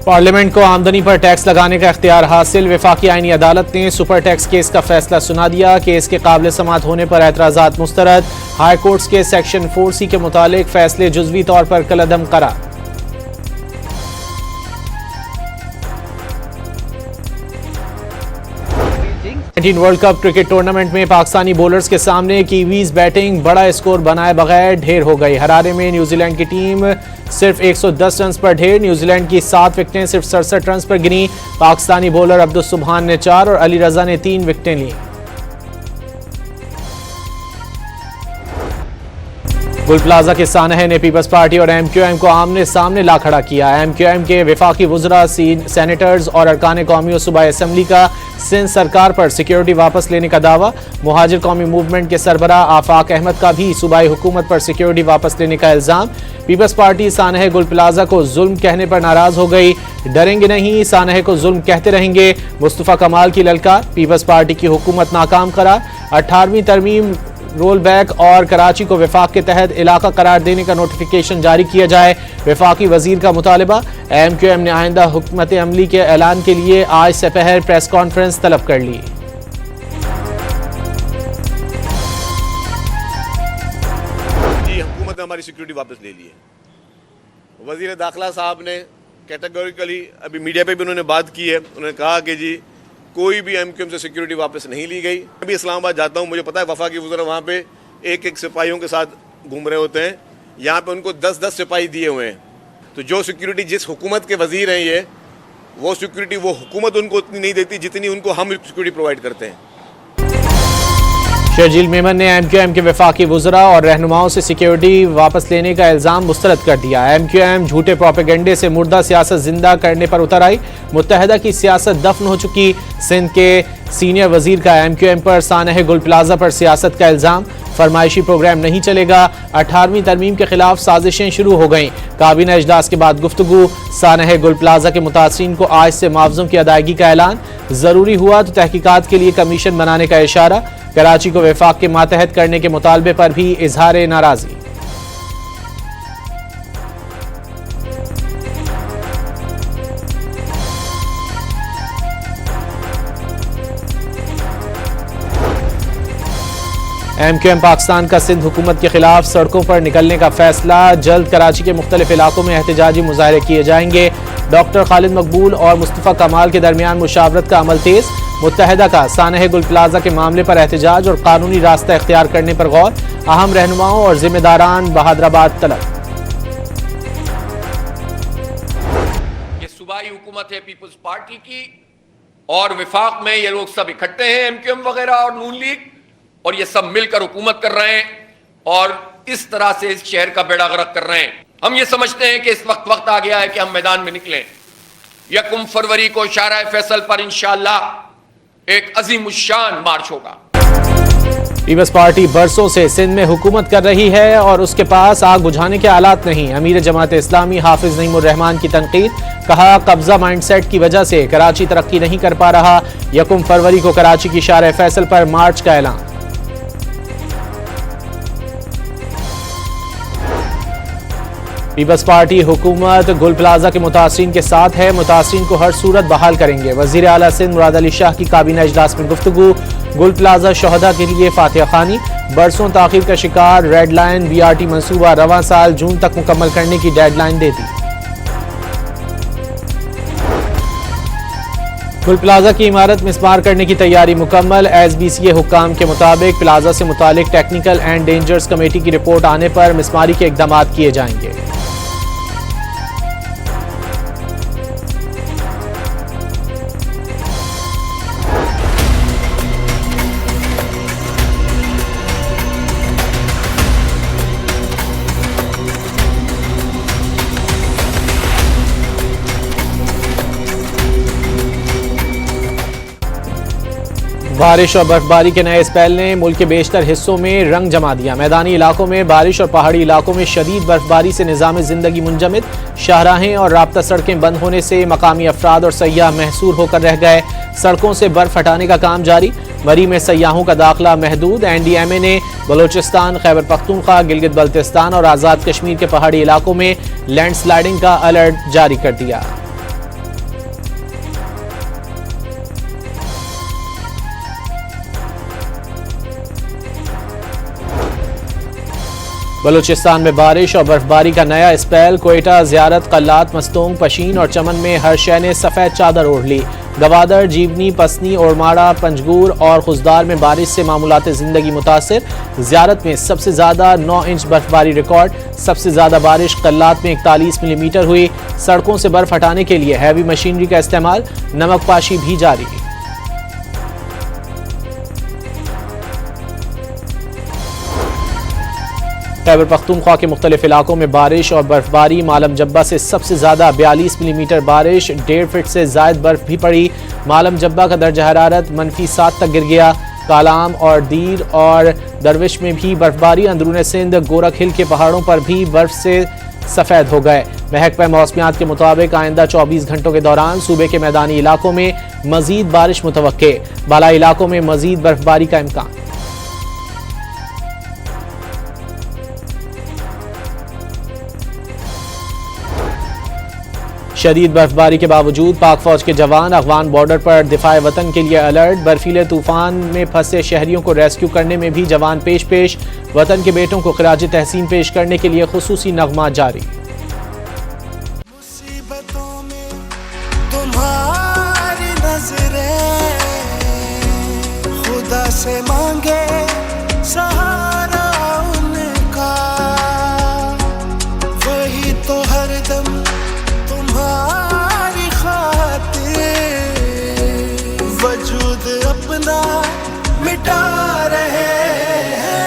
Parliament को आमदनी पर टैक्स लगाने का इख्तियार हासिल। वफाकी आईनी अदालत ने सुपर टैक्स केस का फैसला सुना दिया। केस के काबिल समाअत होने पर एतराज़ात मुस्तरद। हाई कोर्ट के सेक्शन 4C के मुतालिक फैसले जुज़वी तौर पर कलअदम करार। वर्ल्ड कप क्रिकेट टूर्नामेंट में पाकिस्तानी बॉलर्स के सामने कीवीज बैटिंग बड़ा स्कोर बनाए बगैर ढेर हो गई। हरारे में न्यूजीलैंड की टीम सिर्फ 110 रन पर ढेर। न्यूजीलैंड की 7 विकेटें सिर्फ 67 रन पर गिनी। पाकिस्तानी बॉलर अब्दुल सुबहान ने 4 और अली रजा ने 3 विकेटें ली। गुल प्लाजा के सानहे ने पीपल्स पार्टी और MQM को आमने सामने ला खड़ा किया। MQM के वफाकी वुज़रा, सेनेटर्स और अरकान कौमी सूबाई असम्बली का सिंध सरकार पर सिक्योरिटी वापस लेने का दावा। मुहाजिर कौमी मूवमेंट के सरबराह आफाक अहमद का भी सूबाई हुकूमत पर सिक्योरिटी वापस लेने का इल्ज़ाम। पीपल्स पार्टी सानहे गुल प्लाजा को जुल्म कहने पर नाराज हो गई। डरेंगे नहीं, सानहे को जुल्म कहते रहेंगे। मुस्तफ़ा कमाल की ललकार। पीपल्स पार्टी की हुकूमत नाकाम करार। 18वीं तरमीम रोल बैक और कराची को वफाक के तहत इलाका करार देने का नोटिफिकेशन जारी किया जाए। वफाकी वजीर का मुतालबा। MQM ने आइंदा हुकूमत अमली के ऐलान के लिए आज सपहर प्रेस कॉन्फ्रेंस तलब कर ली। जी, हुकूमत ने हमारी सिक्योरिटी वापस ले ली है। वजीर दाखिला साहब ने कैटेगोरिकली अभी मीडिया पे भी उन्होंने बात की है। उन्होंने कहा कि जी कोई भी MQM से सिक्योरिटी वापस नहीं ली गई। अभी इस्लामाबाद जाता हूँ, मुझे पता है वफाकी वज़ीर वहाँ पे एक सिपाहियों के साथ घूम रहे होते हैं। यहाँ पे उनको 10-10 सिपाही दिए हुए हैं। तो जो सिक्योरिटी जिस हुकूमत के वजीर हैं ये, वो सिक्योरिटी वो हुकूमत उनको उतनी नहीं देती जितनी उनको हम सिक्योरिटी प्रोवाइड करते हैं। शर्जील मेमन ने MQM के वफाकी वुज़रा और रहनुमाओं से सिक्योरिटी वापस लेने का इल्ज़ाम मुस्तरद कर दिया। MQM झूठे प्रोपेगेंडे से मुर्दा सियासत जिंदा करने पर उतर आई। मुत्तहदा की सियासत दफन हो चुकी। सिंध के सीनियर वजीर का MQM पर सानहे गुल प्लाजा पर सियासत का इल्ज़ाम। फरमाइशी प्रोग्राम नहीं चलेगा। 18वीं तरमीम के खिलाफ साजिशें शुरू हो गईं। काबीना इजलास के बाद गुफ्तगू। सानहे गुल प्लाजा के मुतासिरीन को आज से मुआवज़ों की अदायगी का ऐलान। जरूरी हुआ तो तहकीकात के लिए कमीशन बनाने का इशारा। कराची को वफाक के मातहत करने के मुतालबे पर भी इजहार नाराजगी। MQM पाकिस्तान का सिंध हुकूमत के खिलाफ सड़कों पर निकलने का फैसला। जल्द कराची के मुख्तलिफ इलाकों में एहतजाजी मुजाहरे किए जाएंगे। डॉक्टर खालिद मकबूल और मुस्तफ़ा कमाल के दरमियान मुशावरत का अमल तेज। मुत्तहदा का सानहे गुल प्लाजा के मामले पर एहतजाज और कानूनी रास्ता इख्तियार करने पर गौर। अहम रहनुमाओं और जिम्मेदारान बहादराबाद तलब। ये सूबाई हुकूमत है पीपल्स पार्टी की और विफाक में ये लोग सब इकट्ठे हैं, MQM वगैरह और नून लीग, और ये सब मिलकर हुकूमत कर रहे हैं और इस तरह से इस शहर का बेड़ा गर्क कर रहे हैं। हम ये समझते हैं कि इस वक्त आ गया है कि हम मैदान में निकलें। 1 फरवरी को शाहराह फैसल पर इंशाअल्लाह एक अजीमुश्शान मार्च होगा। पीपल्स पार्टी बरसों से सिंध में हुकूमत कर रही है और उसके पास आग बुझाने के आलात नहीं। अमीर जमात इस्लामी हाफिज नईमुर रहमान की तनकीद। कहा कब्जा माइंडसेट की वजह से कराची तरक्की नहीं कर पा रहा। 1 फरवरी को कराची की शाहराह फैसल पर मार्च का ऐलान। पीपल्स पार्टी हुकूमत गुल प्लाजा के मुतासिरीन के साथ है। मुतासिरीन को हर सूरत बहाल करेंगे। वजीर आला सिंध मुराद अली शाह की काबीना इजलास में गुफ्तगू। गुल प्लाजा शहदा के लिए फातिहा खानी। बरसों ताखीर का शिकार। रेड लाइन BRT मंसूबा रवां साल जून तक मुकम्मल करने की डेडलाइन दे दी। गुल प्लाजा की इमारत मिस्मार करने की तैयारी मुकम्मल। SBCA हुक्काम के मुताबिक प्लाजा से मुतालिक टेक्निकल एंड डेंजर्स कमेटी की रिपोर्ट आने पर मिस्मारी के इकदाम किए जाएंगे। बारिश और बर्फबारी के नए स्पेल ने मुल्क के बेशतर हिस्सों में रंग जमा दिया। मैदानी इलाकों में बारिश और पहाड़ी इलाकों में शदीद बर्फबारी से निज़ाम ज़िंदगी मुंजमद। शाहराहें और राब्ता सड़कें बंद होने से मकामी अफराद और सयाह महसूर होकर रह गए। सड़कों से बर्फ हटाने का काम जारी। मरी में सयाहों का दाखिला महदूद। NDMA ने बलोचिस्तान, खैबर पख्तूनख्वा, गिलगित बल्तिस्तान और आज़ाद कश्मीर के पहाड़ी इलाकों में लैंडस्लाइडिंग का अलर्ट जारी कर दिया। बलूचिस्तान में बारिश और बर्फबारी का नया स्पेल। कोयटा, ज़ियारत, कल्लात, मस्तूंग, पशीन और चमन में हर शय ने सफ़ेद चादर ओढ़ ली। गवादर, जीवनी, पसनी, ओरमाड़ा, पंजगूर और खुजदार में बारिश से मामूलात ज़िंदगी मुतासिर। ज़ियारत में सबसे ज़्यादा 9 इंच बर्फबारी रिकॉर्ड। सबसे ज़्यादा बारिश कल्लात में 41 मिलीमीटर हुई। सड़कों से बर्फ हटाने के लिए हैवी मशीनरी का इस्तेमाल। नमकपाशी भी जारी। खैबर पख्तूनख्वा के मुख्तलिफ इलाकों में बारिश और बर्फबारी। मालम जब्बा से सबसे ज्यादा 42 मिलीमीटर बारिश। 1.5 फीट से जायद बर्फ भी पड़ी। मालम जब्बा का दर्जा हरारत -7 तक गिर गया। कालाम और दीर और दरविश में भी बर्फबारी। अंदरून सिंध, गोरख हिल के पहाड़ों पर भी बर्फ से सफेद हो गए। महकमा मौसमियात के मुताबिक आइंदा 24 घंटों के दौरान सूबे के मैदानी इलाकों में मजीद बारिश मुतवक्के। बालाई इलाकों में मजीद बर्फबारी का इम्कान। शदीद बर्फबारी के बावजूद पाक फौज के जवान अफगान बॉर्डर पर दिफाए वतन के लिए अलर्ट। बर्फीले तूफान में फंसे शहरियों को रेस्क्यू करने में भी जवान पेश। वतन के बेटों को खिराज तहसीन पेश करने के लिए खुसूसी नगमा जारी। मुसीबतों में तुम्हारी नजरें, खुदा से मांगे सहारा उनका, वही तो हरदम तुम्हारी खातिर वजूद अपना मिटा रहे हैं।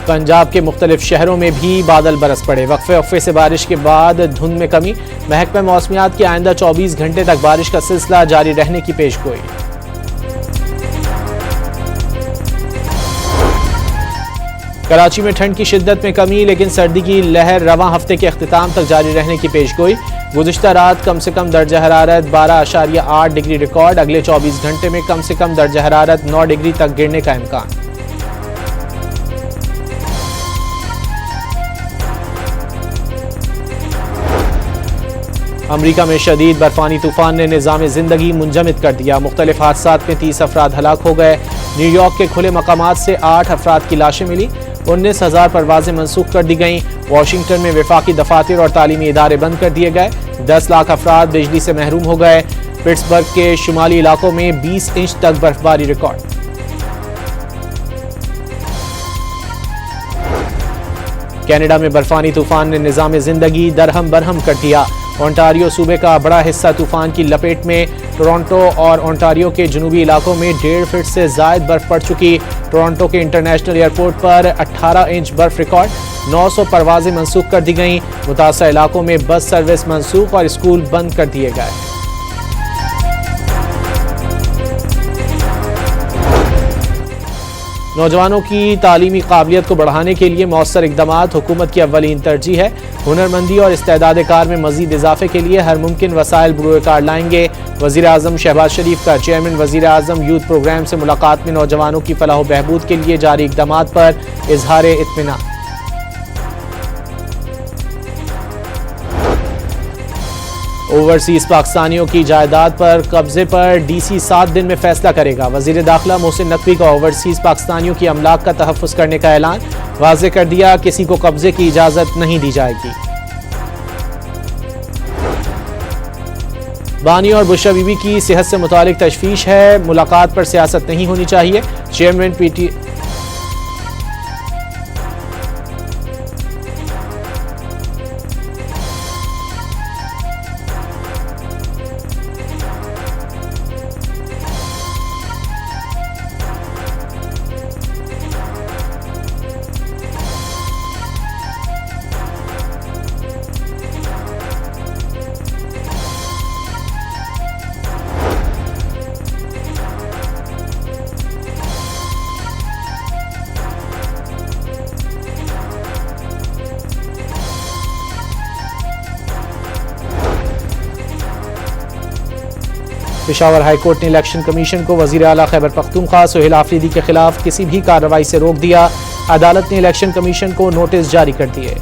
पंजाब के मुख्तलिफ शहरों में भी बादल बरस पड़े। वक्फे से बारिश के बाद धुंध में कमी। महकमा मौसमियात की आइंदा 24 घंटे तक बारिश का सिलसिला जारी रहने की पेशगोई। कराची में ठंड की शिद्दत में कमी, लेकिन सर्दी की लहर रवां हफ्ते के अख्तिताम तक जारी रहने की पेशगोई। गुज़िश्ता रात कम से कम दर्जा हरारत 12.8 डिग्री रिकॉर्ड। अगले 24 घंटे में कम से कम दर्जा हरारत 9 डिग्री तक गिरने का इम्कान। अमरीका में शदीद बर्फानी तूफान ने निज़ाम ज़िंदगी मुंजमद कर दिया। मुख्तलिफ हादसात में 30 अफराद हलाक हो गए। न्यूयॉर्क के खुले मकामात से 8 अफराद की लाशें मिली। 19,000 परवाजें मनसूख कर दी गईं। वाशिंगटन में वफाकी दफातर और तालीमी इदारे बंद कर दिए गए। 10 लाख अफराद बिजली से महरूम हो गए। पिट्सबर्ग के शुमाली इलाकों में 20 इंच तक बर्फबारी रिकॉर्ड। कनाडा में बर्फानी तूफान ने निज़ाम ज़िंदगी दरहम बरहम कर दिया। ओंटारियो सूबे का बड़ा हिस्सा तूफान की लपेट में। टोरंटो और ओंटारियो के जुनूबी इलाकों में 1.5 फीट से जायद बर्फ पड़ चुकी। टोरंटो के इंटरनेशनल एयरपोर्ट पर 18 इंच बर्फ रिकॉर्ड। 900 परवाजें मनसूख कर दी गईं। मुतासर इलाकों में बस सर्विस मनसूख और स्कूल बंद कर दिए गए। नौजवानों की तालीमी काबिलियत को बढ़ाने के लिए मौसर इक़दामात हुकूमत की अव्वलीन तरजीह है। हुनरमंदी और इस्तेदाद कार में मजीद इजाफे के लिए हर मुमकिन वसाइल बुरुए कार लाएंगे। वज़ीर आज़म शहबाज शरीफ का चेयरमैन वज़ीर आज़म यूथ प्रोग्राम से मुलाकात में नौजवानों की फलाह बहबूद के लिए जारी इक़दामात पर इजहार इत्मीनान। ओवरसीज पाकिस्तानियों की जायदाद पर कब्जे पर डीसी 7 दिन में फैसला करेगा। वजीर दाखिला मोहसिन नकवी का ओवरसीज पाकिस्तानियों की अमलाक का तहफ़्फ़ुज़ करने का ऐलान। वाज़ेह कर दिया, किसी को कब्जे की इजाज़त नहीं दी जाएगी। बानी और बुशरा बीबी की सेहत से मुतालिक तशवीश है। मुलाकात पर सियासत नहीं होनी चाहिए। चेयरमैन पीटी पेशावर हाईकोर्ट ने इलेक्शन कमीशन को वजीर आला खैबर पख्तूनख्वा सुहेल आफरीदी के खिलाफ किसी भी कार्रवाई से रोक दिया। अदालत ने इलेक्शन कमीशन को नोटिस जारी कर दिए।